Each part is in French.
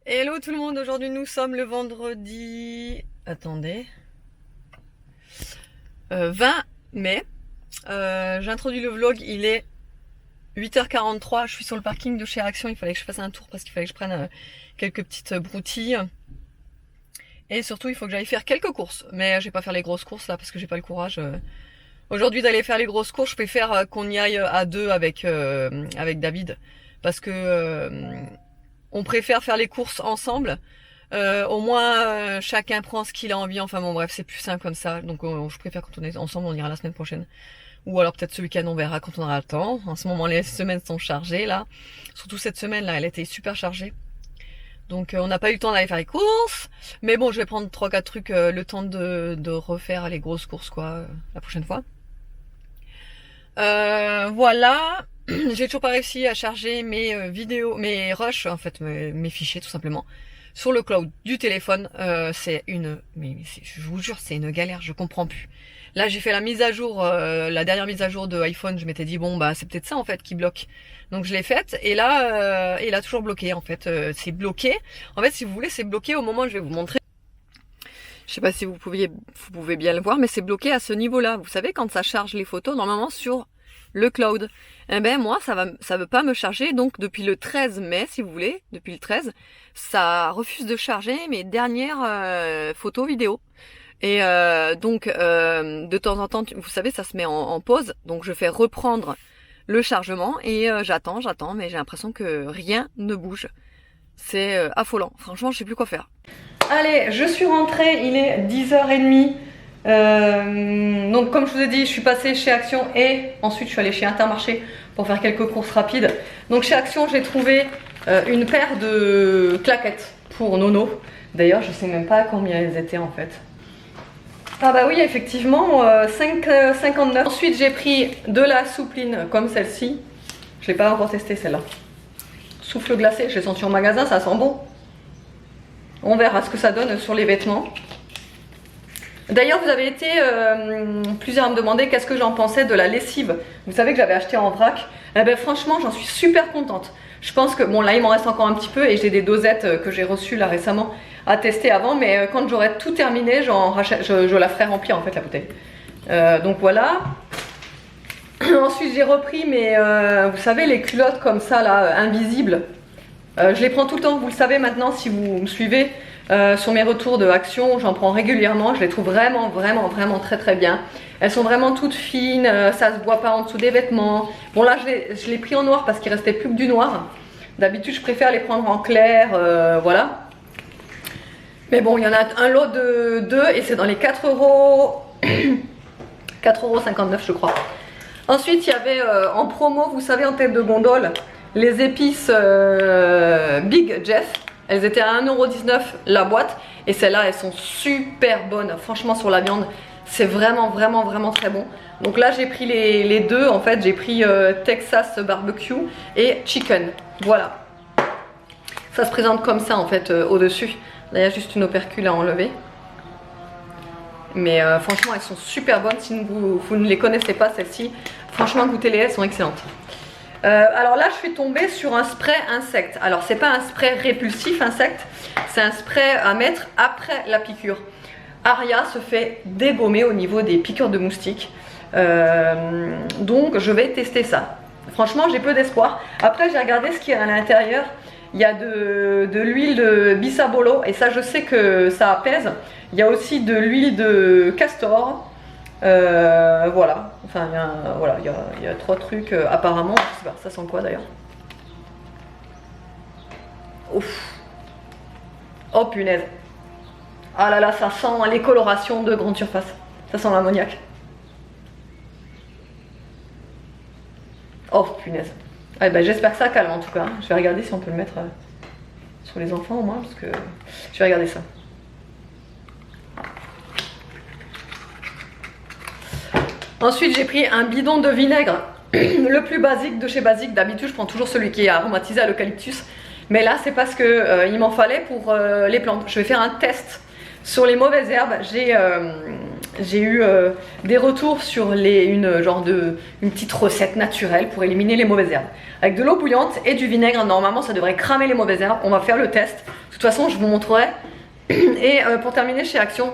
Hello tout le monde, aujourd'hui nous sommes le vendredi... Attendez... 20 mai. J'introduis le vlog, il est 8h43, je suis sur le parking de chez Action, il fallait que je fasse un tour parce qu'il fallait que je prenne quelques petites broutilles. Et surtout il faut que j'aille faire quelques courses, mais je vais pas faire les grosses courses là parce que j'ai pas le courage aujourd'hui d'aller faire les grosses courses. Je préfère qu'on y aille à deux avec David parce que on préfère faire les courses ensemble. Au moins chacun prend ce qu'il a envie, enfin bon bref c'est plus simple comme ça, donc je préfère quand on est ensemble, on ira la semaine prochaine. Ou alors peut-être ce week-end, on verra quand on aura le temps. En ce moment les semaines sont chargées là, surtout cette semaine là elle était super chargée. Donc on n'a pas eu le temps d'aller faire les courses, mais bon je vais prendre 3-4 trucs, le temps de refaire les grosses courses quoi, la prochaine fois. Voilà. J'ai toujours pas réussi à charger mes vidéos, mes rushs, en fait, mes fichiers tout simplement, sur le cloud du téléphone. C'est une, je vous jure, c'est une galère, je comprends plus. Là, j'ai fait la mise à jour, la dernière mise à jour de iPhone. Je m'étais dit bon bah c'est peut-être ça en fait qui bloque. Donc je l'ai faite et là, il a toujours bloqué en fait. C'est bloqué. En fait, si vous voulez, c'est bloqué au moment où je vais vous montrer. Je sais pas si vous pouvez bien le voir, mais c'est bloqué à ce niveau-là. Vous savez, quand ça charge les photos, normalement sur le cloud. Eh ben moi, ça veut pas me charger. Donc depuis le 13 mai, si vous voulez, depuis le 13, ça refuse de charger mes dernières photos vidéo. Et donc de temps en temps, vous savez, ça se met en pause. Donc je fais reprendre le chargement et j'attends, mais j'ai l'impression que rien ne bouge. C'est affolant. Franchement, je sais plus quoi faire. Allez, je suis rentrée, il est 10h30. Donc comme je vous ai dit, je suis passée chez Action et ensuite je suis allée chez Intermarché pour faire quelques courses rapides. Donc chez Action, j'ai trouvé une paire de claquettes pour Nono. D'ailleurs, je sais même pas à combien elles étaient en fait. Ah bah oui, effectivement, 5,59. Ensuite, j'ai pris de la soupline comme celle-ci. Je l'ai pas encore testée celle-là. Souffle glacé, je l'ai senti en magasin, ça sent bon. On verra ce que ça donne sur les vêtements. D'ailleurs, vous avez été plusieurs à me demander qu'est-ce que j'en pensais de la lessive. Vous savez que j'avais acheté en vrac. Eh ben, franchement, j'en suis super contente. Je pense que, bon là il m'en reste encore un petit peu et j'ai des dosettes que j'ai reçues là récemment à tester avant. Mais quand j'aurai tout terminé, je la ferai remplir en fait la bouteille. Donc voilà. Ensuite j'ai repris mes, vous savez les culottes comme ça là, invisibles. Je les prends tout le temps, vous le savez maintenant si vous me suivez. Sur mes retours de Action, j'en prends régulièrement, je les trouve vraiment très bien. Elles sont vraiment toutes fines, ça se voit pas en dessous des vêtements. Bon là je l'ai pris en noir parce qu'il restait plus que du noir. D'habitude je préfère les prendre en clair, voilà. Mais bon il y en a un lot de 2 et c'est dans les 4 euros, 4,59 € je crois. Ensuite il y avait en promo, vous savez en tête de gondole, les épices Big Jeff. Elles étaient à 1,19 € la boîte et celles-là elles sont super bonnes. Franchement sur la viande c'est vraiment très bon. Donc là j'ai pris les deux en fait, j'ai pris Texas barbecue et chicken. Voilà. Ça se présente comme ça en fait au dessus. Là il y a juste une opercule à enlever. Mais franchement elles sont super bonnes. Si vous ne les connaissez pas celles-ci, franchement goûtez-les, elles sont excellentes. Alors là je suis tombée sur un spray insecte. Alors c'est pas un spray répulsif insecte, c'est un spray à mettre après la piqûre. Aria se fait dégommer au niveau des piqûres de moustiques. Donc je vais tester ça. Franchement j'ai peu d'espoir. Après j'ai regardé ce qu'il y a à l'intérieur. Il y a de l'huile de bisabolol et ça je sais que ça apaise. Il y a aussi de l'huile de castor. Voilà, enfin voilà, il y a 3 trucs apparemment, je sais pas, ça sent quoi d'ailleurs? Ouf. Oh punaise. Ah là là, ça sent les colorations de grande surface, ça sent l'ammoniac. Oh punaise. Ah, ben, j'espère que ça calme en tout cas, je vais regarder si on peut le mettre sur les enfants au moins, parce que je vais regarder ça. Ensuite j'ai pris un bidon de vinaigre, le plus basique de chez Basique. D'habitude je prends toujours celui qui est aromatisé à l'eucalyptus. Mais là c'est parce que il m'en fallait pour les plantes. Je vais faire un test sur les mauvaises herbes. J'ai eu des retours sur une petite recette naturelle pour éliminer les mauvaises herbes. Avec de l'eau bouillante et du vinaigre, normalement ça devrait cramer les mauvaises herbes. On va faire le test toute façon, je vous montrerai. Et pour terminer chez Action,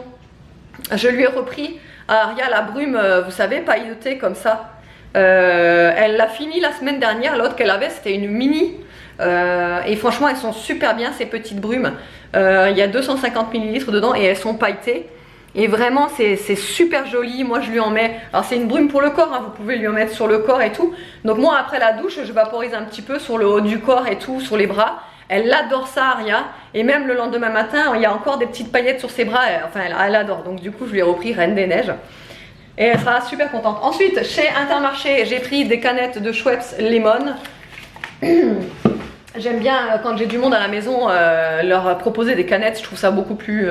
je lui ai repris à Aria la brume, vous savez, paillotée comme ça. Elle l'a fini la semaine dernière, l'autre qu'elle avait c'était une mini. Et franchement elles sont super bien ces petites brumes. Il y a 250 ml dedans et elles sont pailletées. Et vraiment c'est super joli, moi je lui en mets, alors c'est une brume pour le corps, hein, vous pouvez lui en mettre sur le corps et tout. Donc moi après la douche je vaporise un petit peu sur le haut du corps et tout, sur les bras. Elle adore ça Aria, et même le lendemain matin il y a encore des petites paillettes sur ses bras, enfin elle adore. Donc du coup je lui ai repris Reine des Neiges. Et elle sera super contente. Ensuite, chez Intermarché, j'ai pris des canettes de Schweppes Lemon. J'aime bien quand j'ai du monde à la maison leur proposer des canettes. Je trouve ça beaucoup plus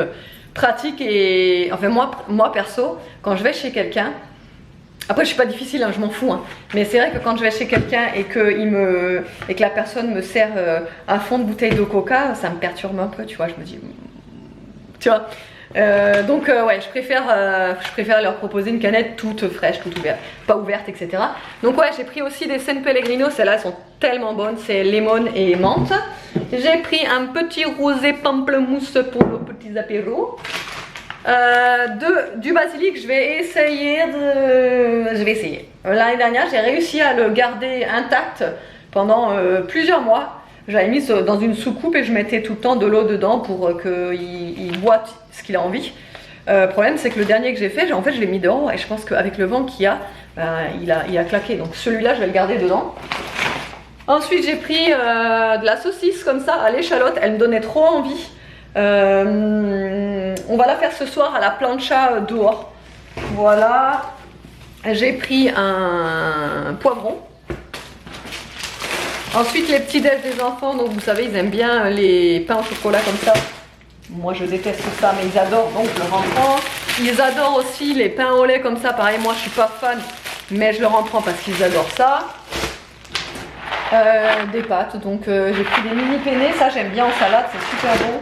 pratique. Et enfin moi perso, quand je vais chez quelqu'un, après je suis pas difficile, hein, je m'en fous. Hein, mais c'est vrai que quand je vais chez quelqu'un et que la personne me sert un fond de bouteille de coca, ça me perturbe un peu. Tu vois, je me dis, tu vois. Donc ouais, je préfère leur proposer une canette toute fraîche, toute ouverte, pas ouverte, etc. Donc ouais, j'ai pris aussi des San Pellegrino, celles-là elles sont tellement bonnes, c'est lemon et menthe. J'ai pris un petit rosé pamplemousse pour nos petits apéros. Du basilic, je vais essayer. L'année dernière, j'ai réussi à le garder intact pendant plusieurs mois. J'avais mis dans une soucoupe et je mettais tout le temps de l'eau dedans pour qu'il boit ce qu'il a envie. Le problème c'est que le dernier que j'ai fait, en fait je l'ai mis dehors et je pense qu'avec le vent qu'il y a, il a claqué. Donc celui-là je vais le garder dedans. Ensuite j'ai pris de la saucisse comme ça à l'échalote, elle me donnait trop envie. On va la faire ce soir à la plancha dehors. Voilà. J'ai pris un poivron. Ensuite les petits déj des enfants, donc vous savez ils aiment bien les pains au chocolat comme ça. Moi je déteste ça mais ils adorent, donc je leur en prends. Ils adorent aussi les pains au lait comme ça, pareil moi je suis pas fan mais je leur en prends parce qu'ils adorent ça. Des pâtes, donc j'ai pris des mini penne, ça j'aime bien en salade, c'est super bon.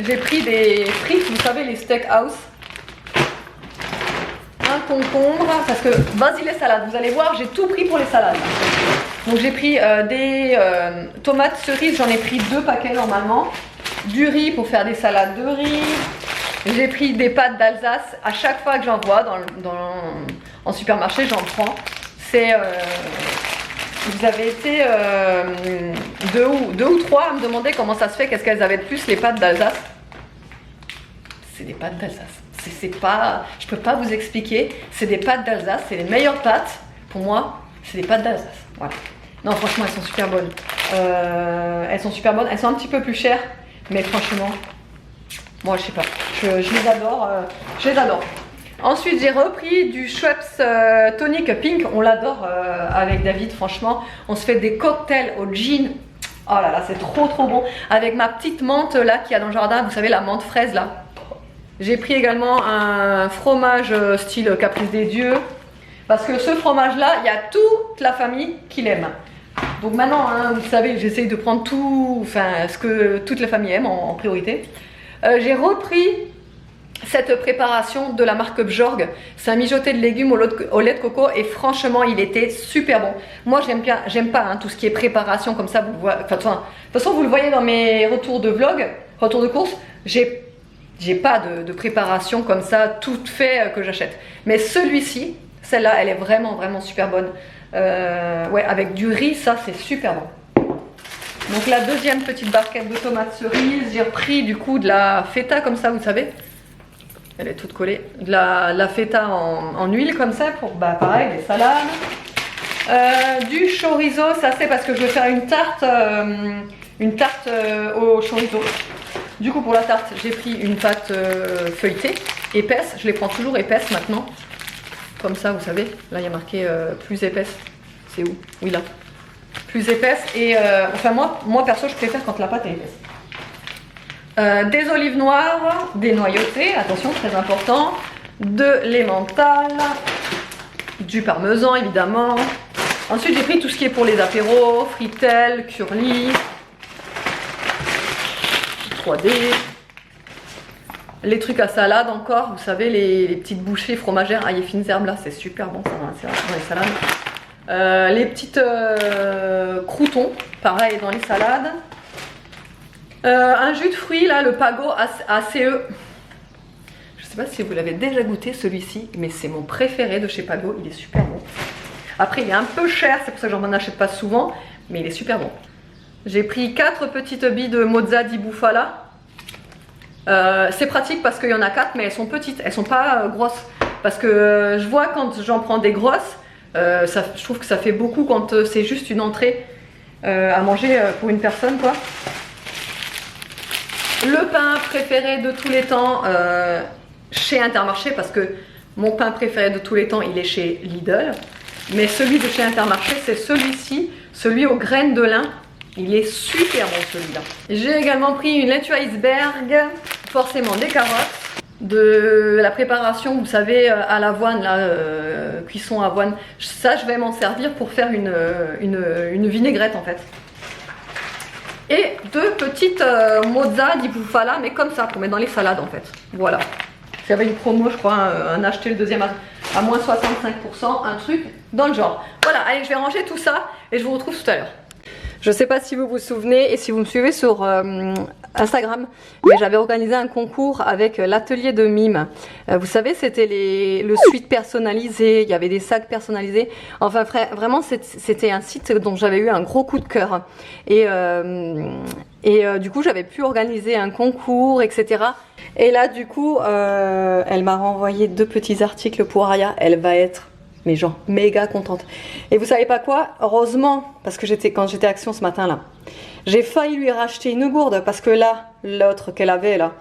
J'ai pris des frites, vous savez les steakhouse. Un concombre, parce que vas-y les salades, vous allez voir j'ai tout pris pour les salades. Donc j'ai pris des tomates cerises, j'en ai pris 2 paquets normalement. Du riz pour faire des salades de riz. J'ai pris des pâtes d'Alsace. À chaque fois que j'en vois en supermarché, j'en prends. C'est vous avez été 2 ou 3 à me demander comment ça se fait, qu'est-ce qu'elles avaient de plus les pâtes d'Alsace. C'est des pâtes d'Alsace. C'est pas, je peux pas vous expliquer. C'est des pâtes d'Alsace, c'est les meilleures pâtes pour moi. C'est des pâtes d'Alsace. Voilà. Non, franchement, elles sont super bonnes. Elles sont super bonnes. Elles sont un petit peu plus chères, mais franchement, moi, je sais pas. Je les adore. Je les adore. Ensuite, j'ai repris du Schweppes Tonic Pink. On l'adore avec David, franchement. On se fait des cocktails au gin. Oh là là, c'est trop trop bon. Avec ma petite menthe là qu'il y a dans le jardin. Vous savez, la menthe fraise là. J'ai pris également un fromage style Caprice des Dieux. Parce que ce fromage-là, il y a toute la famille qui l'aime. Donc maintenant, hein, vous savez, j'essaye de prendre tout, enfin, ce que toute la famille aime en priorité. J'ai repris cette préparation de la marque Bjorg. C'est un mijoté de légumes au lait de coco et franchement, il était super bon. Moi, j'aime pas hein, tout ce qui est préparation comme ça. Vous le voyez, de toute façon, vous le voyez dans mes retours de vlog, retours de course. J'ai pas de préparation comme ça, toute fait que j'achète. Mais celui-ci, celle-là, elle est vraiment, vraiment super bonne. Ouais, avec du riz, ça, c'est super bon. Donc la deuxième petite barquette de tomates cerises. J'ai repris du coup de la feta comme ça, vous savez. Elle est toute collée. De la feta en huile comme ça pour, bah, pareil, des salades. Du chorizo, ça c'est parce que je vais faire une tarte au chorizo. Du coup pour la tarte, j'ai pris une pâte feuilletée, épaisse. Je les prends toujours épaisses maintenant. Comme ça, vous savez, là il y a marqué plus épaisse. C'est où? Oui, là. Plus épaisse. Et enfin, moi perso, je préfère quand la pâte est épaisse. Des olives noires, dénoyautées, attention, très important. De l'emmental. Du parmesan, évidemment. Ensuite, j'ai pris tout ce qui est pour les apéros, frittelles, curly, 3D. Les trucs à salade encore, vous savez, les petites bouchées fromagères, ail et fines herbes là, c'est super bon ça dans les salades. Les petites croûtons, pareil dans les salades. Un jus de fruits là, le Pago ACE. Je sais pas si vous l'avez déjà goûté celui-ci, mais c'est mon préféré de chez Pago, il est super bon. Après il est un peu cher, c'est pour ça que j'en achète pas souvent, mais il est super bon. J'ai pris 4 petites billes de mozza di bufala. C'est pratique parce qu'il y en a 4, mais elles sont petites, elles sont pas grosses. Parce que je vois quand j'en prends des grosses, je trouve que ça fait beaucoup quand c'est juste une entrée à manger pour une personne quoi. Le pain préféré de tous les temps chez Intermarché, parce que mon pain préféré de tous les temps il est chez Lidl. Mais celui de chez Intermarché c'est celui-ci, celui aux graines de lin. Il est super bon celui-là. J'ai également pris une laitue iceberg, forcément des carottes, de la préparation, vous savez, à l'avoine, cuisson avoine. Ça, je vais m'en servir pour faire une vinaigrette en fait. Et 2 petites mozza di bufala, mais comme ça, pour mettre dans les salades en fait. Voilà. J'avais une promo, je crois, un acheter le deuxième à moins 65%, un truc dans le genre. Voilà, allez, je vais ranger tout ça et je vous retrouve tout à l'heure. Je ne sais pas si vous vous souvenez et si vous me suivez sur Instagram, mais j'avais organisé un concours avec l'atelier de Mime. Vous savez, c'était le suite personnalisé, il y avait des sacs personnalisés. Enfin, vraiment, c'était un site dont j'avais eu un gros coup de cœur. Et du coup, j'avais pu organiser un concours, etc. Et là, du coup, elle m'a renvoyé 2 petits articles pour Aya. Elle va être... mais genre méga contente. Et vous savez pas quoi? Heureusement, parce que quand j'étais Action ce matin là, j'ai failli lui racheter une gourde parce que là, l'autre qu'elle avait là,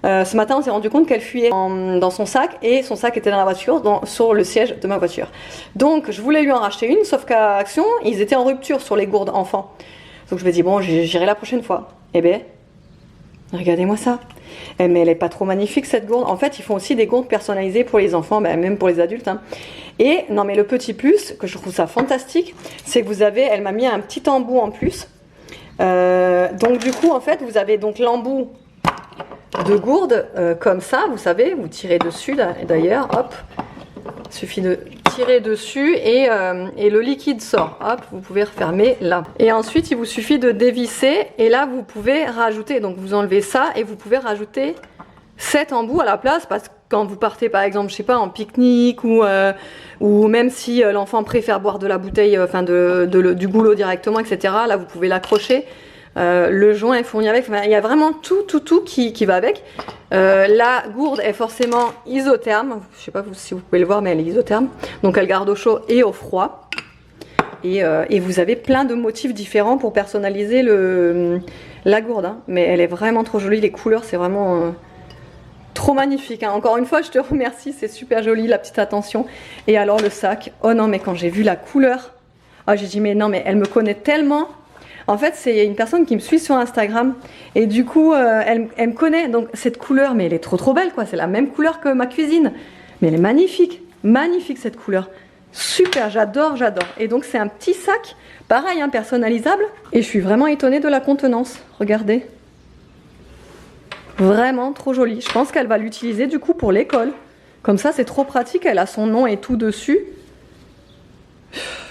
ce matin on s'est rendu compte qu'elle fuyait dans son sac et son sac était dans la voiture, sur le siège de ma voiture. Donc je voulais lui en racheter une, sauf qu'à Action, ils étaient en rupture sur les gourdes enfants. Donc je me dis bon, j'irai la prochaine fois. Eh ben, regardez-moi ça. Mais elle est pas trop magnifique cette gourde. En fait, ils font aussi des gourdes personnalisées pour les enfants, même pour les adultes. Hein. Et non, mais le petit plus, que je trouve ça fantastique, c'est que vous avez, elle m'a mis un petit embout en plus. Donc du coup, en fait, vous avez donc l'embout de gourde comme ça, vous savez, vous tirez dessus d'ailleurs, hop. Il suffit de tirer dessus et le liquide sort. Hop, vous pouvez refermer là. Et ensuite, il vous suffit de dévisser et là, vous pouvez rajouter. Donc, vous enlevez ça et vous pouvez rajouter 7 embouts à la place parce que quand vous partez, par exemple, je sais pas, en pique-nique ou même si l'enfant préfère boire de la bouteille, enfin du goulot directement, etc. Là, vous pouvez l'accrocher. Le joint est fourni avec. Enfin, il y a vraiment tout qui va avec. La gourde est forcément isotherme. Je sais pas si vous pouvez le voir, mais elle est isotherme. Donc elle garde au chaud et au froid. Et vous avez plein de motifs différents pour personnaliser la gourde. Hein. Mais elle est vraiment trop jolie. Les couleurs, c'est vraiment trop magnifique. Hein. Encore une fois, je te remercie. C'est super joli, la petite attention. Et alors le sac. Oh non, mais quand j'ai vu la couleur, oh, j'ai dit mais non, mais elle me connaît tellement. En fait, c'est une personne qui me suit sur Instagram et du coup, elle me connaît. Donc cette couleur, mais elle est trop belle quoi. C'est la même couleur que ma cuisine. Mais elle est magnifique. Magnifique cette couleur. Super, j'adore. Et donc c'est un petit sac, pareil, hein, personnalisable. Et je suis vraiment étonnée de la contenance. Regardez. Vraiment trop jolie. Je pense qu'elle va l'utiliser du coup pour l'école. Comme ça, c'est trop pratique. Elle a son nom et tout dessus.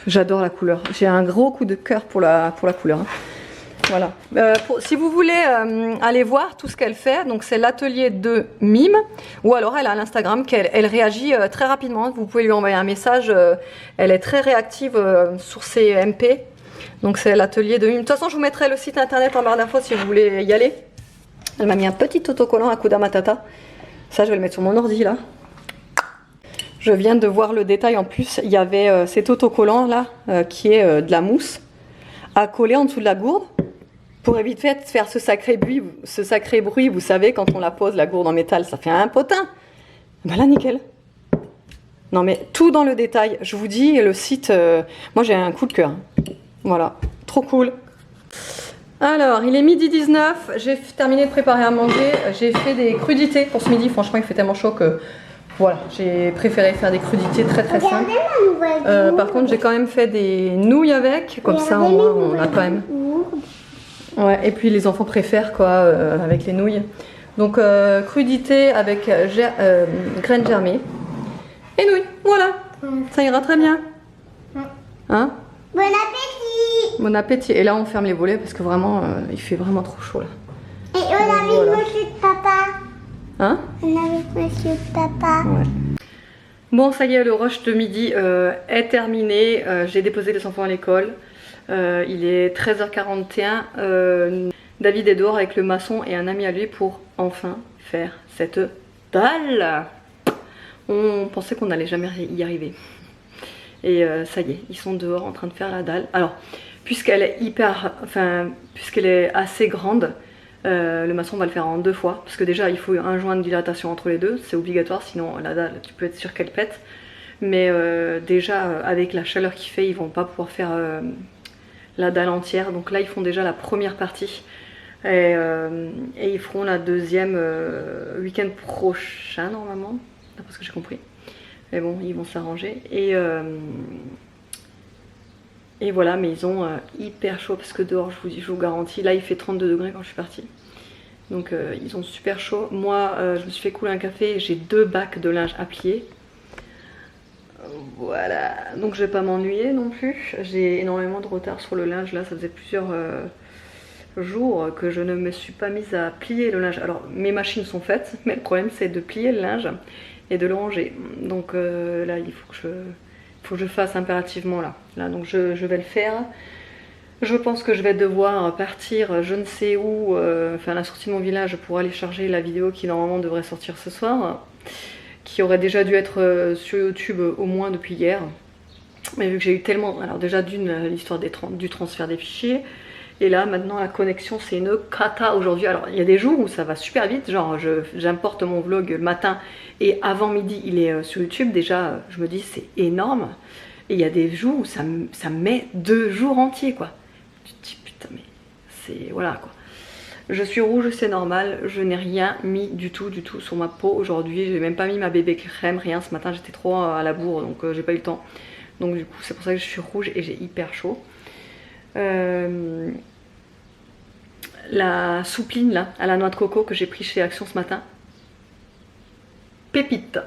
J'adore la couleur. J'ai un gros coup de cœur pour la couleur. Hein. Voilà. Si vous voulez aller voir tout ce qu'elle fait, donc c'est l'atelier de Mime, ou alors elle a l'Instagram qu'elle réagit très rapidement. Vous pouvez lui envoyer un message. Elle est très réactive sur ses MP. Donc c'est l'atelier de Mime. De toute façon, je vous mettrai le site internet en barre d'infos si vous voulez y aller. Elle m'a mis un petit autocollant à Hakuna Matata. Ça, je vais le mettre sur mon ordi là. Je viens de voir le détail en plus, il y avait cet autocollant là qui est de la mousse à coller en dessous de la gourde pour éviter de faire ce sacré bruit, vous savez, quand on la pose la gourde en métal, ça fait un potin. Ben là, nickel. Non mais tout dans le détail, je vous dis, le site, moi j'ai un coup de cœur. Voilà, trop cool. Alors, il est midi 19, j'ai terminé de préparer à manger, j'ai fait des crudités pour ce midi, franchement il fait tellement chaud que... Voilà, j'ai préféré faire des crudités très simples. Par contre, j'ai quand même fait des nouilles avec, comme ça au moins on a quand même. Ouais, et puis les enfants préfèrent quoi, avec les nouilles. Donc crudité avec graines germées et nouilles, voilà. Ça ira très bien. Hein? Bon appétit! Bon appétit. Et là on ferme les volets parce que vraiment il fait vraiment trop chaud là. a Voilà. vu monsieur de papa. Hein? On a vu monsieur de papa. Ouais. Bon, ça y est, le rush de midi est terminé. J'ai déposé les enfants à l'école. Il est 13h41. David est dehors avec le maçon et un ami à lui pour enfin faire cette dalle. On pensait qu'on n'allait jamais y arriver. Et ça y est, ils sont dehors en train de faire la dalle. Alors, puisqu'elle est assez grande, le maçon va le faire en 2 fois. Parce que déjà, il faut un joint de dilatation entre les deux. C'est obligatoire, sinon la dalle, tu peux être sûr qu'elle pète. Mais déjà, avec la chaleur qu'il fait, ils vont pas pouvoir faire la dalle entière. Donc là, ils font déjà la première partie. Et ils feront la deuxième week-end prochain, normalement. D'après ce que j'ai compris. Mais bon, ils vont s'arranger. Et voilà, mais ils ont hyper chaud parce que dehors, je vous garantis, là il fait 32 degrés quand je suis partie. Donc ils ont super chaud. Moi, je me suis fait couler un café et j'ai 2 bacs de linge à plier. Voilà, donc je vais pas m'ennuyer non plus. J'ai énormément de retard sur le linge. Là, ça faisait plusieurs jours que je ne me suis pas mise à plier le linge. Alors, mes machines sont faites, mais le problème c'est de plier le linge et de le ranger. Donc là, il faut que je fasse impérativement là. Donc je vais le faire. Je pense que je vais devoir partir je ne sais où, enfin à la sortie de mon village pour aller charger la vidéo qui normalement devrait sortir ce soir, qui aurait déjà dû être sur YouTube au moins depuis hier. Mais vu que j'ai eu tellement... Alors déjà l'histoire du transfert des fichiers, et là maintenant la connexion c'est une cata aujourd'hui. Alors il y a des jours où ça va super vite, genre j'importe mon vlog le matin et avant midi il est sur YouTube, déjà je me dis c'est énorme. Et il y a des jours où ça me met 2 jours entiers quoi. Tu te dis putain mais c'est... voilà quoi. Je suis rouge, c'est normal, je n'ai rien mis du tout sur ma peau aujourd'hui. J'ai même pas mis ma bébé crème, rien. Ce matin j'étais trop à la bourre donc j'ai pas eu le temps. Donc du coup c'est pour ça que je suis rouge et j'ai hyper chaud. La soupline là, à la noix de coco que j'ai pris chez Action ce matin, pépite,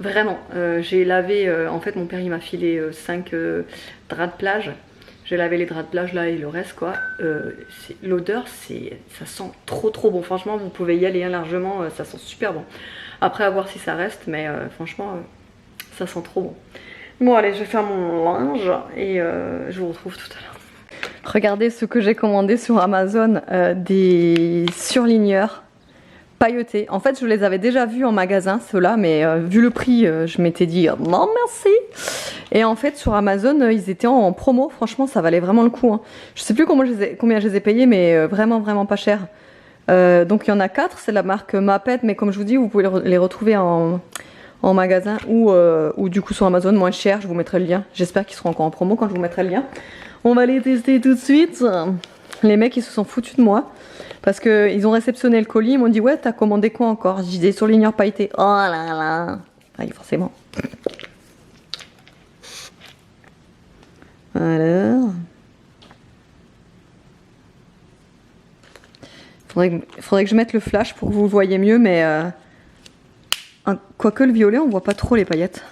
vraiment. J'ai lavé, en fait mon père il m'a filé 5 draps de plage. J'ai lavé les draps de plage là et le reste quoi. L'odeur ça sent trop bon, franchement vous pouvez y aller hein, largement, ça sent super bon. Après à voir si ça reste, mais franchement ça sent trop bon. Bon allez, je vais faire mon linge et je vous retrouve tout à l'heure. Regardez ce que j'ai commandé sur Amazon, des surligneurs pailletés. En fait je les avais déjà vus en magasin ceux-là, mais vu le prix je m'étais dit non merci. Et en fait sur Amazon ils étaient en promo, franchement ça valait vraiment le coup hein. Je sais plus combien je les ai payés, mais vraiment pas cher. Donc il y en a 4, c'est la marque Maped, mais comme je vous dis vous pouvez les retrouver en magasin ou du coup sur Amazon moins cher. Je vous mettrai le lien, j'espère qu'ils seront encore en promo quand je vous mettrai le lien. On va les tester tout de suite. Les mecs ils se sont foutus de moi parce qu'ils ont réceptionné le colis, ils m'ont dit ouais t'as commandé quoi encore? J'ai dit des surligneurs pailletés. Oh là là. Ah, forcément. Alors, faudrait que je mette le flash pour que vous le voyez mieux, mais quoique le violet on voit pas trop les paillettes.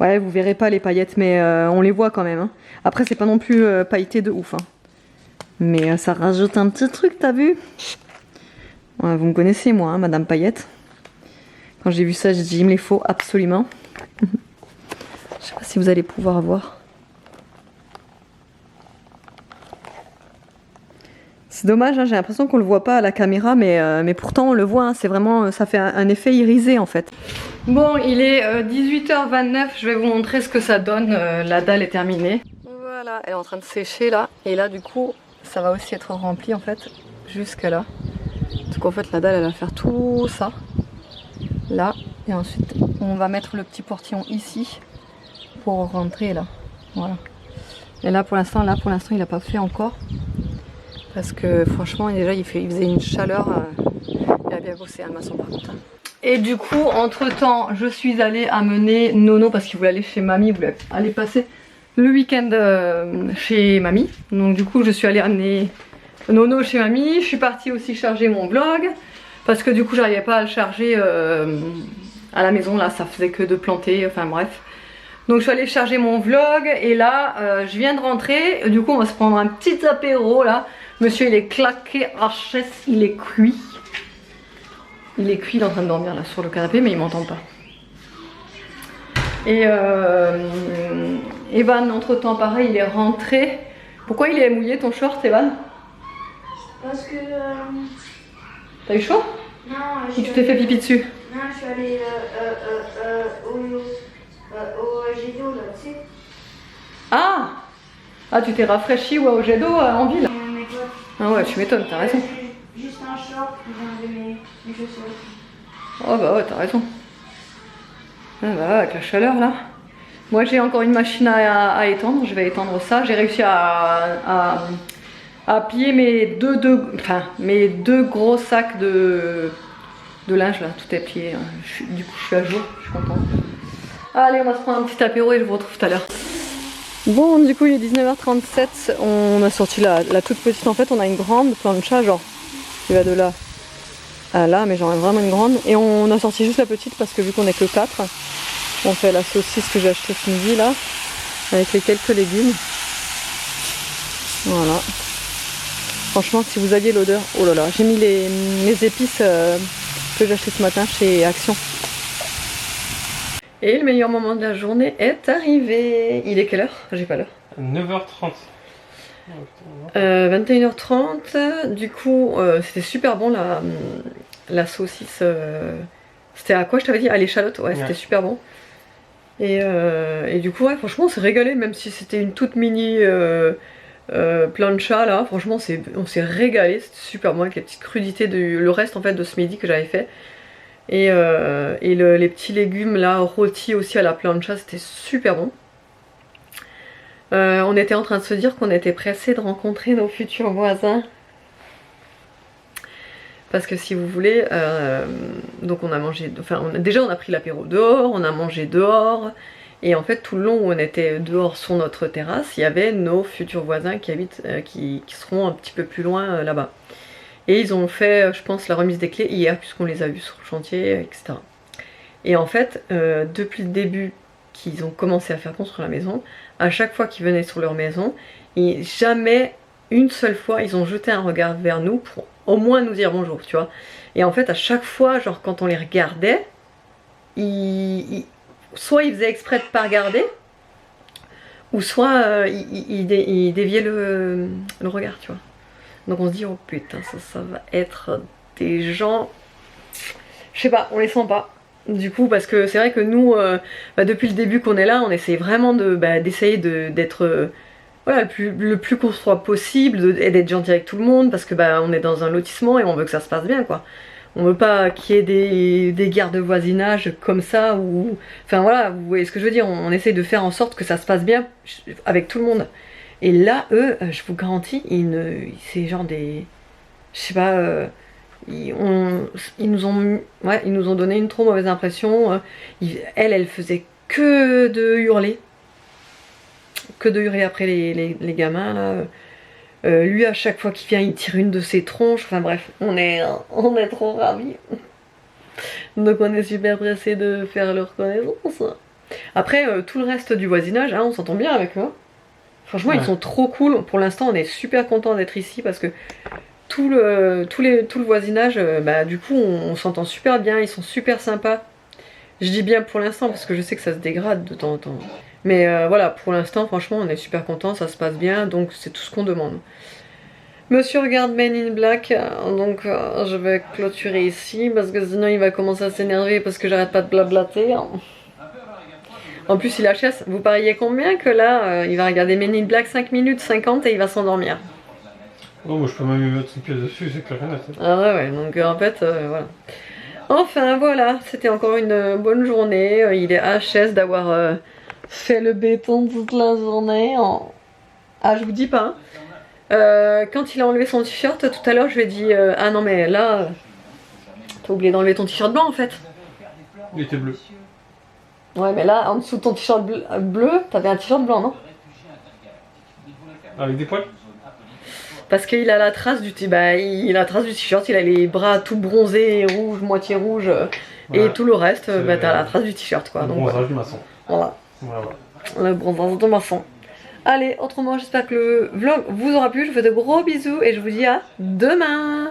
Ouais, vous verrez pas les paillettes, mais on les voit quand même. Hein. Après, c'est pas non plus pailleté de ouf. Hein. Mais ça rajoute un petit truc, t'as vu? Ouais, vous me connaissez, moi, hein, Madame Paillette. Quand j'ai vu ça, j'ai dit, il me les faut absolument. Je sais pas si vous allez pouvoir voir. C'est dommage, hein, j'ai l'impression qu'on le voit pas à la caméra, mais pourtant on le voit, hein, c'est vraiment, ça fait un effet irisé en fait. Bon, il est 18h29, je vais vous montrer ce que ça donne, la dalle est terminée. Voilà, elle est en train de sécher là, et là du coup, ça va aussi être rempli en fait, jusqu'à là. Donc en fait la dalle elle va faire tout ça, là, et ensuite on va mettre le petit portillon ici, pour rentrer là, voilà. Et là pour l'instant il n'a pas fait encore. Parce que franchement déjà il faisait une chaleur, il a bien bossé hein, le maçon par contre. Et du coup entre temps je suis allée amener Nono parce qu'il voulait aller chez mamie, il voulait aller passer le week-end chez mamie. Donc du coup je suis allée amener Nono chez mamie, je suis partie aussi charger mon vlog. Parce que du coup j'arrivais pas à le charger à la maison, là ça faisait que de planter, enfin bref. Donc je suis allée charger mon vlog et là je viens de rentrer. Du coup on va se prendre un petit apéro là. Monsieur il est claqué HS, il est cuit. Il est cuit, il est en train de dormir là sur le canapé mais il m'entend pas. Et Evan entre temps pareil il est rentré. Pourquoi il est mouillé ton short Evan? Parce que... T'as eu chaud? Non, Ou tu t'es fait pipi dessus? Non, je suis allée au jet d'eau là, tu sais. Ah! Ah tu t'es rafraîchi ouais, au jet d'eau en ville? Mes potes. Ah ouais tu m'étonnes, t'as raison. Juste un short, j'ai enlevé mes chaussures. Oh bah ouais t'as raison. Ah bah avec la chaleur là. Moi j'ai encore une machine à étendre, je vais étendre ça. J'ai réussi à plier mes mes deux gros sacs de linge là, tout est plié. Du coup je suis à jour, je suis contente. Allez on va se prendre un petit apéro et je vous retrouve tout à l'heure. Bon du coup il est 19h37, on a sorti la toute petite, en fait on a une grande plancha genre qui va de là à là, mais genre vraiment une grande, et on a sorti juste la petite parce que vu qu'on est que 4, on fait la saucisse que j'ai achetée ce midi là, avec les quelques légumes. Voilà. Franchement si vous aviez l'odeur, oh là là, j'ai mis les épices que j'ai achetées ce matin chez Action. Et le meilleur moment de la journée est arrivé. Il est quelle heure? J'ai pas l'heure. 9h30. 21h30. Du coup, c'était super bon la saucisse. C'était à quoi je t'avais dit? À l'échalote, ouais, c'était super bon. Et du coup, ouais, franchement, on s'est régalé, même si c'était une toute mini plancha là. Franchement, on s'est régalé, c'était super bon avec les petites crudités le reste en fait de ce midi que j'avais fait. Et les petits légumes là rôtis aussi à la plancha, c'était super bon. On était en train de se dire qu'on était pressés de rencontrer nos futurs voisins. Parce que si vous voulez, donc on a mangé, enfin déjà on a pris l'apéro dehors, on a mangé dehors. Et en fait tout le long où on était dehors sur notre terrasse, il y avait nos futurs voisins qui habitent, qui seront un petit peu plus loin là-bas. Et ils ont fait, je pense, la remise des clés hier, puisqu'on les a vus sur le chantier, etc. Et en fait, depuis le début qu'ils ont commencé à faire construire la maison, à chaque fois qu'ils venaient sur leur maison, et jamais une seule fois, ils ont jeté un regard vers nous pour au moins nous dire bonjour, tu vois. Et en fait, à chaque fois, genre quand on les regardait, soit ils faisaient exprès de pas regarder, ou soit ils déviaient le regard, tu vois. Donc on se dit oh putain ça va être des gens, je sais pas, on les sent pas. Du coup parce que c'est vrai que nous depuis le début qu'on est là, on essaie vraiment d'essayer d'être voilà, le plus qu'on soit possible et d'être gentil avec tout le monde parce que on est dans un lotissement et on veut que ça se passe bien quoi. On veut pas qu'il y ait des guerres de voisinage comme ça ou enfin voilà, vous voyez ce que je veux dire, on essaie de faire en sorte que ça se passe bien avec tout le monde. Et là, eux, je vous garantis, c'est genre des... Je sais pas... ils nous ont donné une trop mauvaise impression. Elle faisait que de hurler. Que de hurler après les gamins, là. Lui, à chaque fois qu'il vient, il tire une de ses tronches. Enfin bref, on est trop ravis. Donc on est super pressés de faire leur connaissance. Après, tout le reste du voisinage, hein, on s'entend bien avec eux. Franchement, ouais. Ils sont trop cool. Pour l'instant, on est super content d'être ici parce que tout le voisinage, du coup, on s'entend super bien. Ils sont super sympas. Je dis bien pour l'instant parce que je sais que ça se dégrade de temps en temps. Mais voilà, pour l'instant, franchement, on est super content. Ça se passe bien, donc c'est tout ce qu'on demande. Monsieur regarde Men in Black, donc je vais clôturer ici parce que sinon il va commencer à s'énerver parce que j'arrête pas de blablater. En plus il HS, vous pariez combien que là il va regarder Men in Black 5 minutes 50 et il va s'endormir? Oh moi je peux même mettre une pièce dessus, c'est clair et net. Ah ouais, donc en fait voilà. Enfin voilà, c'était encore une bonne journée, il est HS d'avoir fait le béton toute la journée. Ah je vous dis pas, hein. Quand il a enlevé son t-shirt tout à l'heure je lui ai dit ah non mais là t'as oublié d'enlever ton t-shirt blanc en fait. Il était bleu. Ouais mais là en dessous de ton t-shirt bleu t'avais un t-shirt blanc non? Avec des poils? Parce qu'il a la trace du il a la trace du t-shirt, il a les bras tout bronzés, rouges, moitié rouge, et Ouais. tout le reste, C'est bah, t'as la trace du t-shirt quoi. Le Donc bronzage du maçon. voilà, Voilà. le bronzage de maçon. Allez, autrement, j'espère que le vlog vous aura plu. Je vous fais de gros bisous et je vous dis à demain.